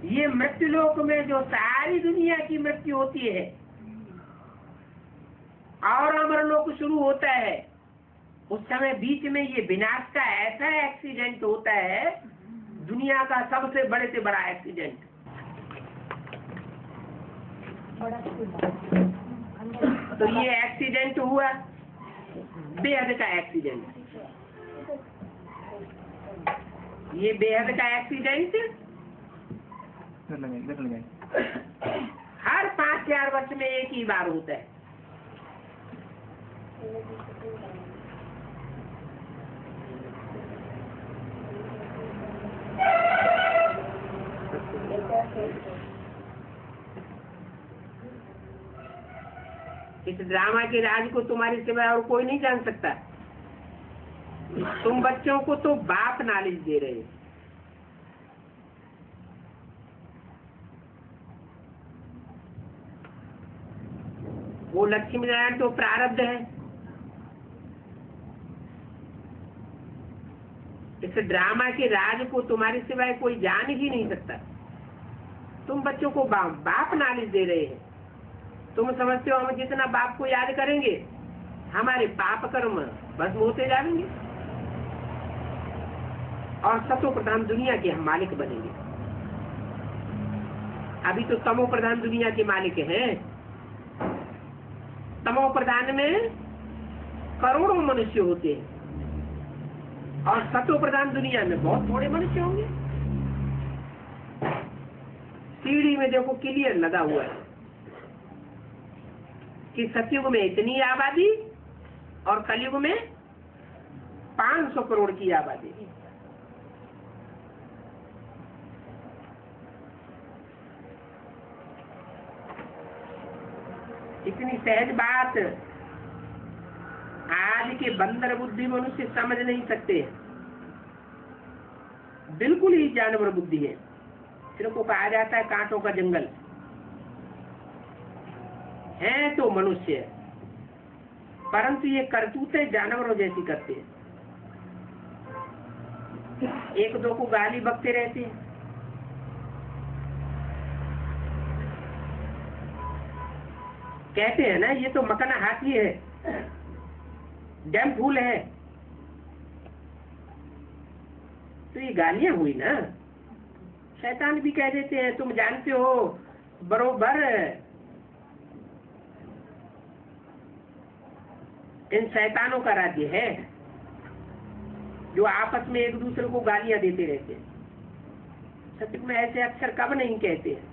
ये मृत्यु लोक में जो सारी दुनिया की मृत्यु होती है और अमर लोक शुरू होता है, उस समय बीच में ये विनाश का ऐसा एक्सीडेंट होता है, दुनिया का सबसे बड़े से बड़ा एक्सीडेंट। तो ये एक्सीडेंट हुआ बेहद का एक्सीडेंट, ये बेहद का एक्सीडेंट हर 5-4 वर्ष में एक ही बार होता है। इस ड्रामा के राज को तुम्हारे सिवाय और कोई नहीं जान सकता। तुम बच्चों को तो बाप नॉलेज दे रहे हो। वो लक्ष्मी नारायण तो प्रारब्ध है। इस ड्रामा के राज को तुम्हारे सिवाय कोई जान ही नहीं सकता। तुम बच्चों को बाप नॉलेज दे रहे हैं। तुम समझते हो हम जितना बाप को याद करेंगे हमारे पाप कर्म भस्म होते जाएंगे और सतो प्रधान दुनिया के हम मालिक बनेंगे। अभी तो तमो प्रधान दुनिया के मालिक हैं। तमो प्रधान में करोड़ों मनुष्य होते हैं और सतो प्रधान दुनिया में बहुत थोड़े मनुष्य होंगे। सीढ़ी में देखो क्लियर लगा हुआ है कि सतयुग में इतनी आबादी और कलयुग में 500 करोड़ की आबादी। इतनी सहज बात आज के बंदर बुद्धि मनुष्य समझ नहीं सकते। बिल्कुल ही जानवर बुद्धि है। सिर्फ को कहा जाता है कांटों का जंगल है तो मनुष्य, परंतु ये करतूतें जानवरों जैसी करते हैं। एक दो को गाली बकते रहते हैं। कहते हैं ना ये तो मकना हाथी है, डैम फूल है, तो ये गालियां हुई ना। शैतान भी कह देते हैं तुम जानते हो बरोबर इन शैतानों का राज्य है जो आपस में एक दूसरे को गालियां देते रहते हैं। सत्य में ऐसे अक्षर कब नहीं कहते हैं।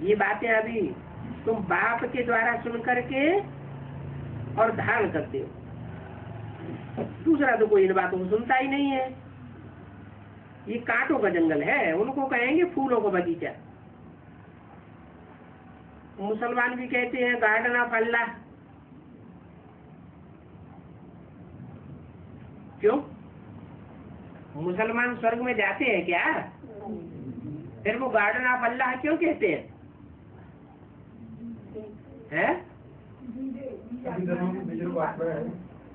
ये बातें अभी तुम बाप के द्वारा सुन करके और धारण करते हो। दूसरा तो कोई इन बातों को सुनता ही नहीं है। ये कांटों का जंगल है, उनको कहेंगे फूलों का बगीचा। मुसलमान भी कहते हैं गार्डन ऑफ अल्लाह। क्यों? मुसलमान स्वर्ग में जाते हैं क्या? फिर वो गार्डन ऑफ अल्लाह क्यों कहते हैं?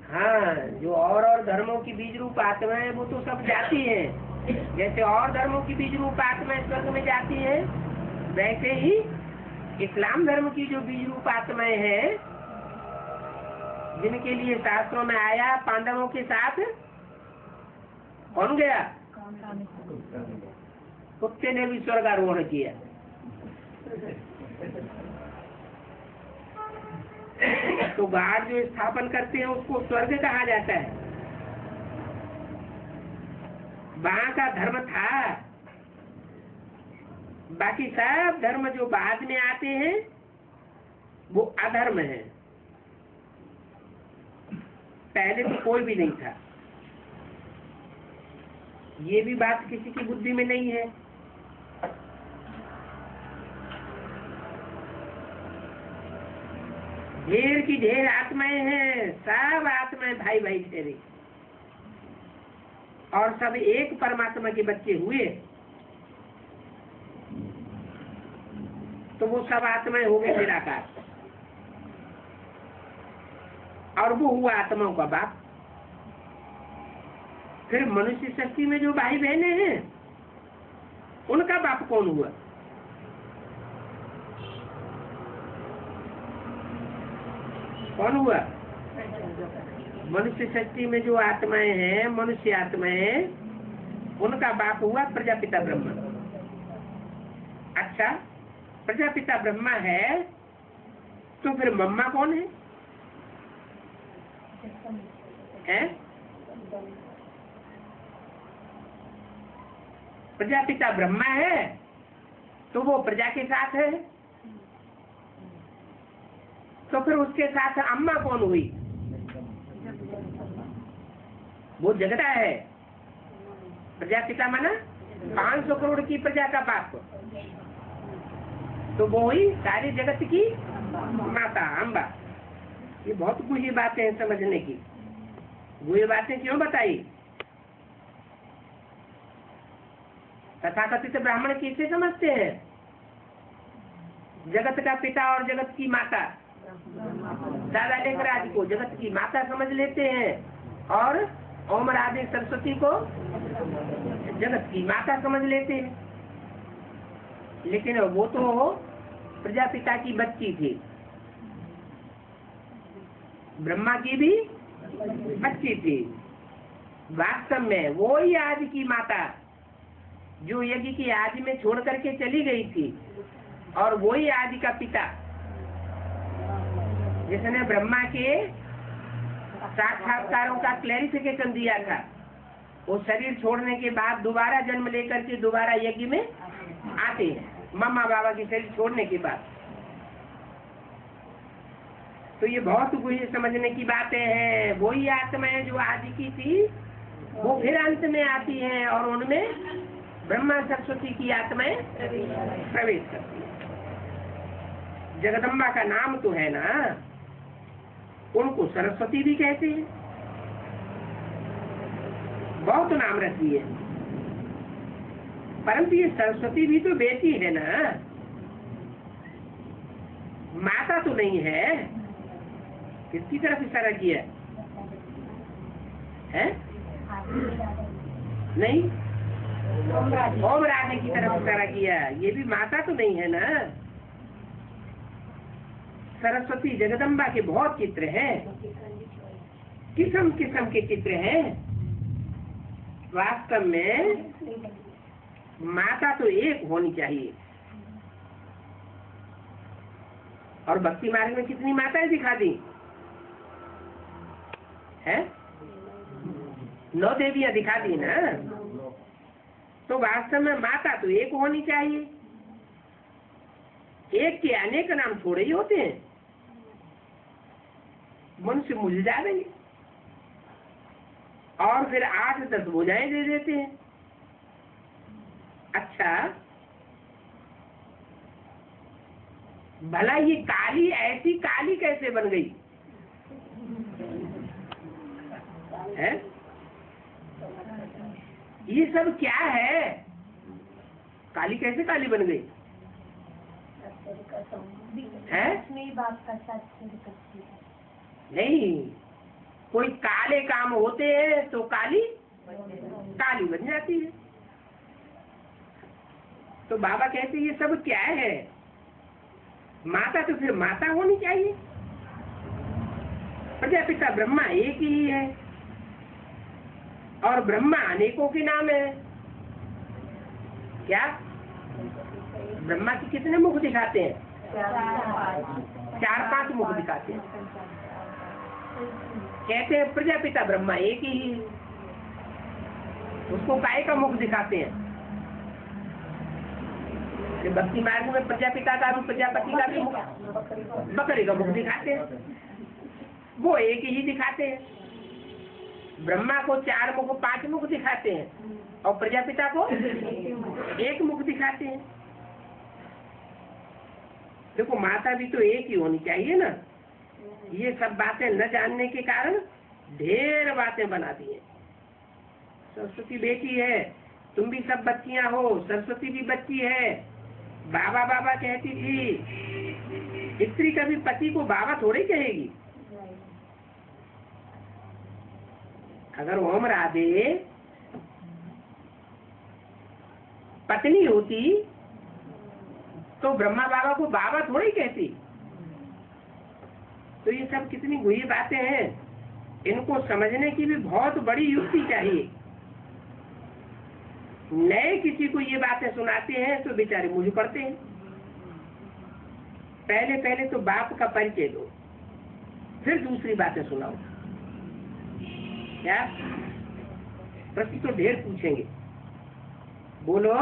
हाँ, जो और धर्मों की बीज रूप आत्मा है वो तो सब जाती है। जैसे और धर्मों की बीज रूप आत्मा स्वर्ग में जाती है, वैसे ही इस्लाम धर्म की जो बीज रूप आत्माएं हैं जिनके लिए शास्त्रों में आया पांडवों के साथ कौन गया? कुत्ते ने भी स्वर्गारोहण किया। तो गाड़ जो स्थापन करते हैं उसको स्वर्ग कहा जाता है। वहां का धर्म था। बाकी सब धर्म जो बाद में आते हैं वो अधर्म है। पहले तो कोई भी नहीं था। ये भी बात किसी की बुद्धि में नहीं है। ढेर की ढेर आत्माएं हैं, सब आत्माएं भाई भाई ठहरे और सब एक परमात्मा के बच्चे हुए तो वो सब आत्माएं हो गए निराकार। और वो हुआ आत्माओं का बाप। फिर मनुष्य सृष्टि में जो भाई बहने हैं उनका बाप कौन हुआ? कौन हुआ? मनुष्य सृष्टि में जो आत्माएं हैं, मनुष्य आत्माएं, उनका बाप हुआ प्रजापिता ब्रह्मा। अच्छा, प्रजापिता ब्रह्मा है तो फिर मम्मा कौन है? हैं? प्रजापिता ब्रह्मा है तो वो प्रजा के साथ है, तो फिर उसके साथ अम्मा कौन हुई? वो जगता है। प्रजापिता माना 500 करोड़ की प्रजा का बाप, तो वो हुई सारी जगत की माता अम्बा। ये बहुत गुह्य बातें हैं समझने की। गुह्य बातें क्यों बताई? तथाकथित ब्राह्मण किसे समझते हैं? जगत का पिता और जगत की माता। दादा लेकर आदि को जगत की माता समझ लेते हैं और ओम राधे सरस्वती को जगत की माता समझ लेते हैं। लेकिन वो तो प्रजापिता की बच्ची थी, ब्रह्मा की भी बच्ची थी। वास्तव में वो ही आदि की माता जो यज्ञ की आदि में छोड़ करके चली गई थी, और वो ही आदि का पिता जिसने ब्रह्मा के साक्षात्कारों का क्लैरिफिकेशन दिया था। वो शरीर छोड़ने के बाद दोबारा जन्म लेकर के दोबारा यज्ञ में आते हैं, मम्मा बाबा के शरीर छोड़ने के बाद। तो ये बहुत कुछ समझने की बातें हैं। वही आत्माएं जो आदि की थी वो फिर अंत में आती हैं और उनमें ब्रह्मा सरस्वती की आत्माएं प्रवेश करती है। जगदम्बा का नाम तो है ना, उनको सरस्वती भी कहते हैं, बहुत नाम रखती है। परंतु ये सरस्वती भी तो बेटी है ना, माता तो नहीं है। किसकी तरफ इशारा किया है? नहीं, ओम राधे की तरफ इशारा किया। ये भी माता तो नहीं है ना। सरस्वती जगदम्बा के बहुत चित्र हैं, किस्म किस्म के चित्र हैं। वास्तव में माता तो एक होनी चाहिए। और भक्ति मार्ग में कितनी माताएं दिखा दी है? 9 देवियां दिखा दी ना। तो वास्तव में माता तो एक होनी चाहिए। एक के अनेक नाम थोड़े ही होते हैं, मनुष्य मुझ जाएंगे और फिर 8-10 भुजाएं दे देते हैं। अच्छा, भला ये काली ऐसी काली कैसे बन गई है? ये सब क्या है? काली कैसे काली बन गई है? नहीं, कोई काले काम होते हैं तो काली काली बन जाती है। तो बाबा कहते ये सब क्या है? माता तो फिर माता होनी चाहिए। प्रजापिता ब्रह्मा एक ही है और ब्रह्मा अनेकों के नाम है। क्या ब्रह्मा के कितने मुख दिखाते हैं? 4-5 मुख दिखाते हैं। कहते हैं प्रजापिता ब्रह्मा एक ही है, उसको काय का मुख दिखाते हैं। भक्ति मार्ग में प्रजापिता का रूप, प्रजापति का भी मुख, बकरी का मुख दिखाते हैं। वो एक ही दिखाते हैं। ब्रह्मा को 4 मुख 5 मुख दिखाते हैं और प्रजापिता को 1 मुख दिखाते हैं। देखो, माता भी तो एक ही होनी चाहिए ना। ये सब बातें न जानने के कारण ढेर बातें बना दी है। सरस्वती बेटी है, तुम भी सब बच्चियां हो, सरस्वती भी बच्ची है। बाबा बाबा कहती थी, स्त्री कभी पति को बाबा थोड़ी कहेगी अगर ओम राधे पत्नी होती तो ब्रह्मा बाबा को बाबा थोड़ी कहती। तो ये सब कितनी बुरी बातें हैं, इनको समझने की भी बहुत बड़ी युक्ति चाहिए। नए किसी को ये बातें सुनाते हैं तो बेचारे मुझे पड़ते हैं। पहले पहले तो बाप का परिचय दो, फिर दूसरी बातें सुनाओ। क्या प्रश्न तो ढेर पूछेंगे, बोलो।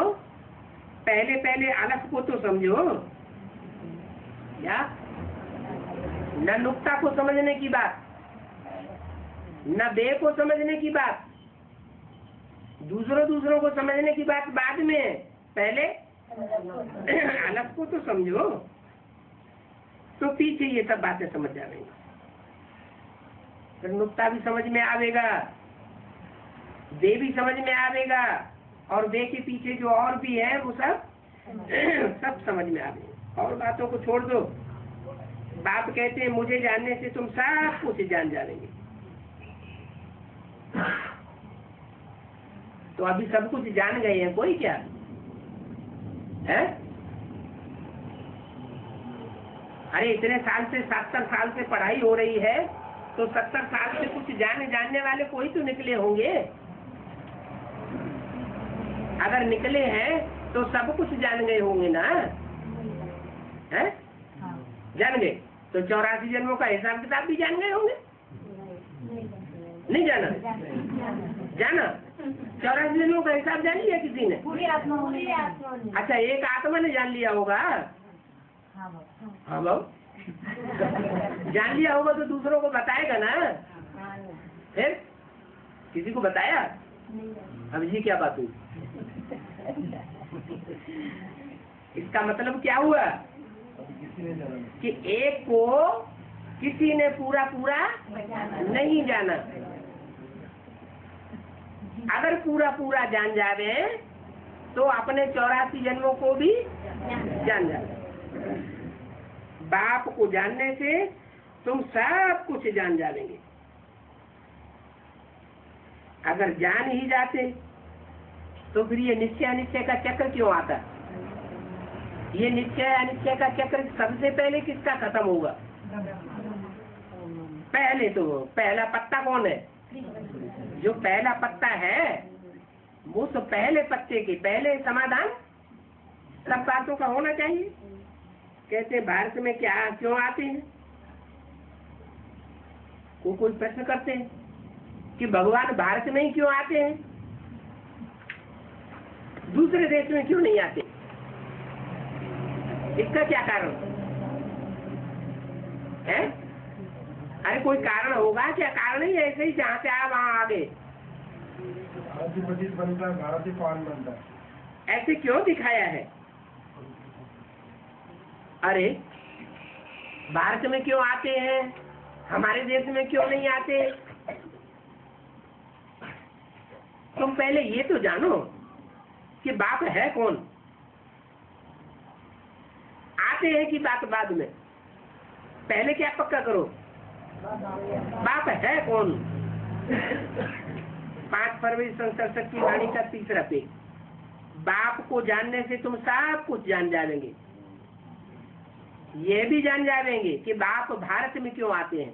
पहले पहले अलग को तो समझो। क्या न नुक्ता को समझने की बात, न बे को समझने की बात, दूसरों को समझने की बात बाद में, पहले अलग को तो समझो, तो पीछे ये सब बातें समझ जाएंगी। फिर नुक्ता भी समझ में आवेगा, बे भी समझ में आवेगा, और बे के पीछे जो और भी है वो सब सब समझ में आवेगा। और बातों को छोड़ दो। बाप कहते हैं मुझे जानने से तुम सब कुछ जान जाएंगे। तो अभी सब कुछ जान गए हैं, कोई क्या है? अरे इतने साल से 70 साल से पढ़ाई हो रही है, तो 70 साल से कुछ जानने वाले कोई तो निकले होंगे। अगर निकले हैं तो सब कुछ जान गए होंगे ना, है? जान गए तो 84 जन्मों का हिसाब किताब भी जान गए होंगे। नहीं जाना? जाना? 84 जन्मों का हिसाब जान लिया किसी ने? पूरी आत्मा होने। अच्छा, एक आत्मा ने जान लिया होगा। हाँ बाबू, जान लिया होगा तो दूसरों को बताएगा ना। फिर किसी को बताया? अब जी क्या बात हुई? इसका मतलब क्या हुआ कि एक को किसी ने पूरा पूरा नहीं जाना। अगर पूरा पूरा जान जावे तो अपने 84 जन्मों को भी जान जावे। बाप को जानने से तुम सब कुछ जान जाएंगे। अगर जान ही जाते तो फिर ये निश्चय अनिश्चय का चक्र क्यों आता? ये निश्चय अनिश्चय का चक्र सबसे पहले किसका खत्म होगा? पहले तो पहला पत्ता कौन है? जो पहला पत्ता है वो तो पहले पत्ते के पहले समाधान सब बातों का होना चाहिए। कहते हैं भारत में क्या क्यों आते हैं? कोई प्रश्न करते हैं कि भगवान भारत में ही क्यों आते हैं, दूसरे देश में क्यों नहीं आते? इसका क्या कारण है? अरे कोई कारण होगा क्या? कारण ही ऐसे ही जहाँ से आया वहाँ आ गए। भारत ही पान बनता है। ऐसे क्यों दिखाया है? अरे भारत में क्यों आते हैं, हमारे देश में क्यों नहीं आते? तुम पहले ये तो जानो कि बाप है कौन। आते हैं कि बात बाद में? पहले क्या पक्का करो, बाप है कौन। 5 फरवरी संसद की वाणी का तीसरा पेज। बाप को जानने से तुम सब कुछ जान जाएंगे। ये भी जान जाएंगे कि बाप भारत में क्यों आते हैं,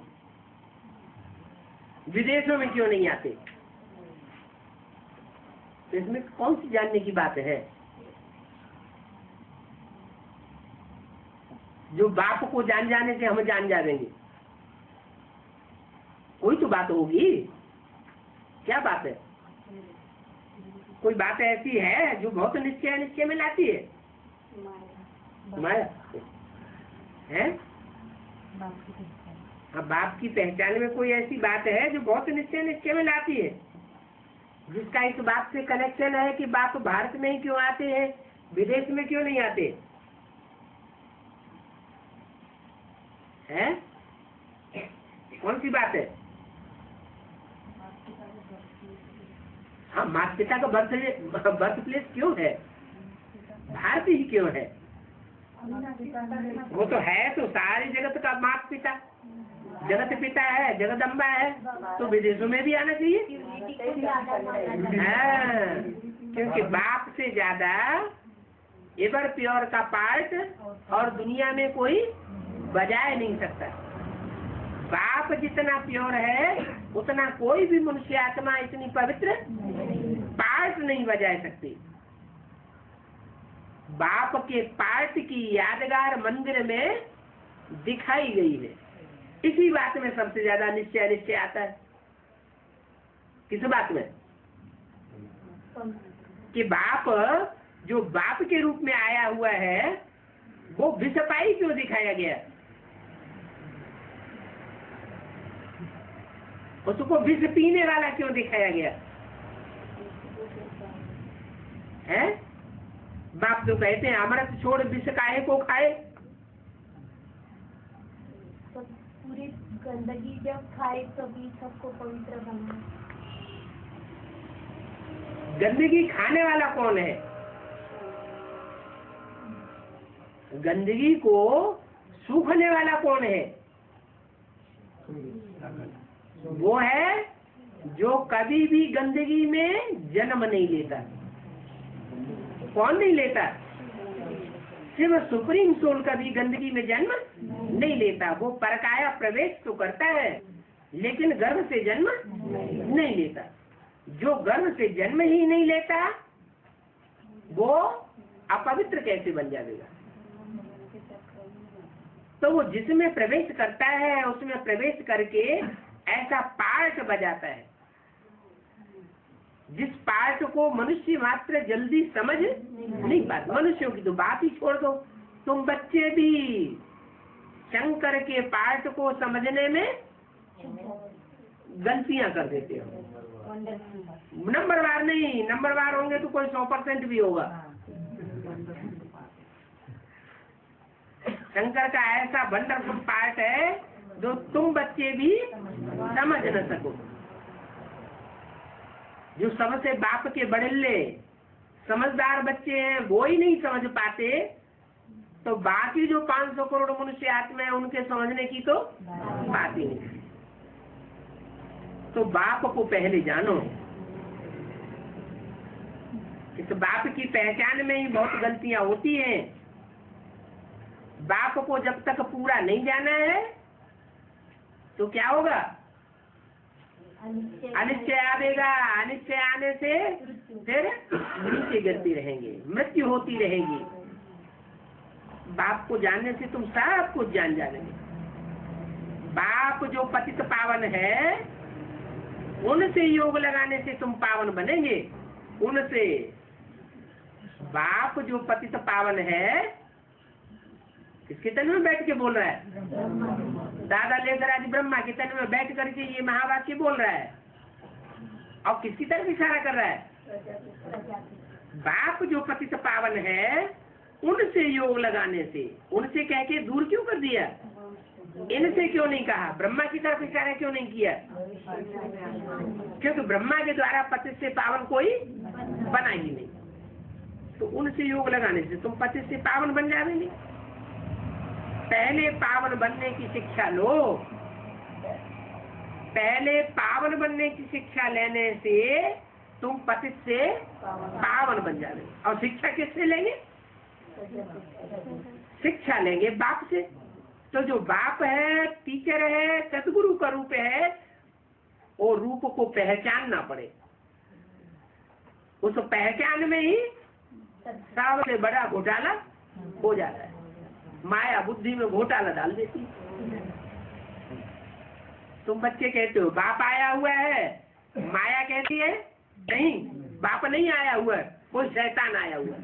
विदेशों में क्यों नहीं आते। तो इसमें कौन सी जानने की बात है? जो बाप को जान जाने से हम जान जाएंगे, कोई तो बात होगी। क्या बात है? कोई बात ऐसी है जो बहुत निश्चय निश्चय में लाती है? माया है। हाँ, बाप की पहचान में कोई ऐसी बात है जो बहुत निश्चय निश्चय में लाती है, जिसका इस बात से कनेक्शन है कि बाप भारत में ही क्यों आते हैं, विदेश में क्यों नहीं आते हैं? कौन सी बात है? हाँ, माता पिता का बर्थ प्लेस क्यों है, भारत ही क्यों है? वो तो है तो सारे जगत का माता पिता। जगत पिता है, जगदम्बा है, तो विदेशों में भी आना चाहिए। हाँ, क्योंकि बाप से ज्यादा एवर प्योर का पार्ट और दुनिया में कोई बजाय नहीं सकता। बाप जितना प्योर है उतना कोई भी मनुष्य आत्मा इतनी पवित्र पार्ट नहीं बजा सकती। बाप के पार्ट की यादगार मंदिर में दिखाई गई है। इसी बात में सबसे ज्यादा निश्चय आता है। किस बात में? कि बाप जो बाप के रूप में आया हुआ है वो विषपाई क्यों दिखाया गया? उसको विष पीने वाला क्यों दिखाया गया है? बाप तो कहते हैं अमृत छोड़ विष काहे को खाए। तो पूरी गंदगी जब खाए तभी सबको पवित्र बना। गंदगी खाने वाला कौन है? गंदगी को सूखने वाला कौन है? वो है जो कभी भी गंदगी में जन्म नहीं लेता। कौन नहीं लेता? सिर्फ सुप्रीम सोल कभी गंदगी में जन्म नहीं लेता। वो परकाया प्रवेश तो करता है लेकिन गर्भ से जन्म नहीं लेता। जो गर्भ से जन्म ही नहीं लेता वो अपवित्र कैसे बन जाएगा? तो वो जिसमें प्रवेश करता है उसमें प्रवेश करके ऐसा पार्ट बजाता है जिस पार्ट को मनुष्य मात्र जल्दी समझ नहीं पाते। मनुष्यों की तो बात ही छोड़ दो, तुम बच्चे भी शंकर के पार्ट को समझने में गलतियां कर देते हो। नंबरवार नहीं, नंबरवार होंगे तो कोई 100% भी होगा। शंकर का ऐसा वंडरफुल पार्ट है जो तुम बच्चे भी समझ न सको। जो सबसे बाप के बड़े समझदार बच्चे हैं वो ही नहीं समझ पाते, तो बाकी जो 500 करोड़ मनुष्य आत्मा है उनके समझने की तो बात ही नहीं। तो बाप को पहले जानो। इस बाप की पहचान में ही बहुत गलतियां होती हैं। बाप को जब तक पूरा नहीं जाना है तो क्या होगा? अनिश्चय आएगा। अनिश्चय आने से फिर नीचे गिरती रहेंगे, मृत्यु होती रहेगी। बाप को जानने से तुम सब कुछ जान जाएंगे। बाप जो पतित पावन है उनसे योग लगाने से तुम पावन बनेंगे। उनसे बाप जो पतित पावन है किसके तन में बैठ के बोल रहा है? दादा लेकर आज ब्रह्मा के तन में बैठ करके ये महावाक्य बोल रहा है। और किसकी तरफ इशारा कर रहा है? बाप जो पतित पावन है उनसे योग लगाने से। उनसे कह के दूर क्यों कर दिया? इनसे क्यों नहीं कहा? ब्रह्मा की तरफ इशारा क्यों नहीं किया? क्योंकि ब्रह्मा के द्वारा पतित से पावन कोई बना ही नहीं। तो उनसे योग लगाने से तुम पतित से पावन बन जाएंगे। पहले पावन बनने की शिक्षा लो। पहले पावन बनने की शिक्षा लेने से तुम पतित से पावन बन जाओगे। और शिक्षा किससे लेंगे? शिक्षा लेंगे बाप से। तो जो बाप है, टीचर है, सतगुरु का रूप है, वो रूप को पहचानना पड़े। उस पहचान में ही सबसे बड़ा घोटाला हो जाता है। माया बुद्धि में घोटाला डाल देती। तुम बच्चे कहते हो बाप आया हुआ है, माया कहती है नहीं, बाप नहीं आया हुआ है, कोई शैतान आया हुआ है।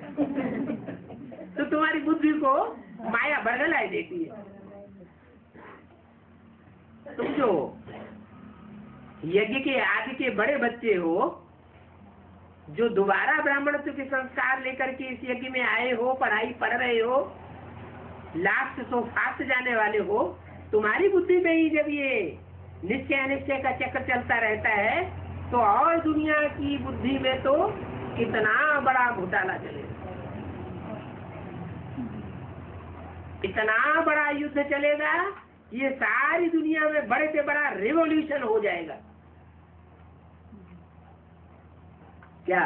तो तुम्हारी बुद्धि को माया बरगलाई देती है। तुम जो यज्ञ के आदि के बड़े बच्चे हो, जो दोबारा ब्राह्मणत्व के संस्कार लेकर के इस यज्ञ में आए हो, पढ़ाई पढ़ रहे हो, लास्ट तो फास्ट जाने वाले हो, तुम्हारी बुद्धि में ही जब ये निश्चय अनिश्चय का चक्र चलता रहता है तो और दुनिया की बुद्धि में तो कितना बड़ा घोटाला चलेगा, इतना बड़ा युद्ध चलेगा ये सारी दुनिया में बड़े से बड़ा रिवॉल्यूशन हो जाएगा। क्या?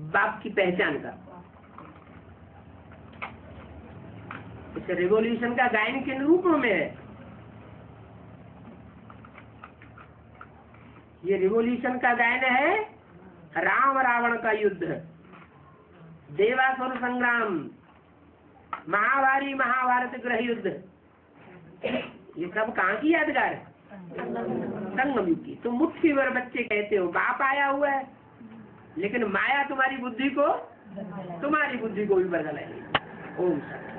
बाप की पहचान का। इस रिवॉल्यूशन का गायन किन रूपों में है? ये रिवॉल्यूशन का गायन है राम रावण का युद्ध, देवासुर संग्राम, महाभारी महाभारत गृह युद्ध। ये सब कहाँ की यादगार है? संगम युग की। तो मुट्ठी भर बच्चे कहते हो बाप आया हुआ है, लेकिन माया तुम्हारी बुद्धि को भी बदल है। ओम शांति।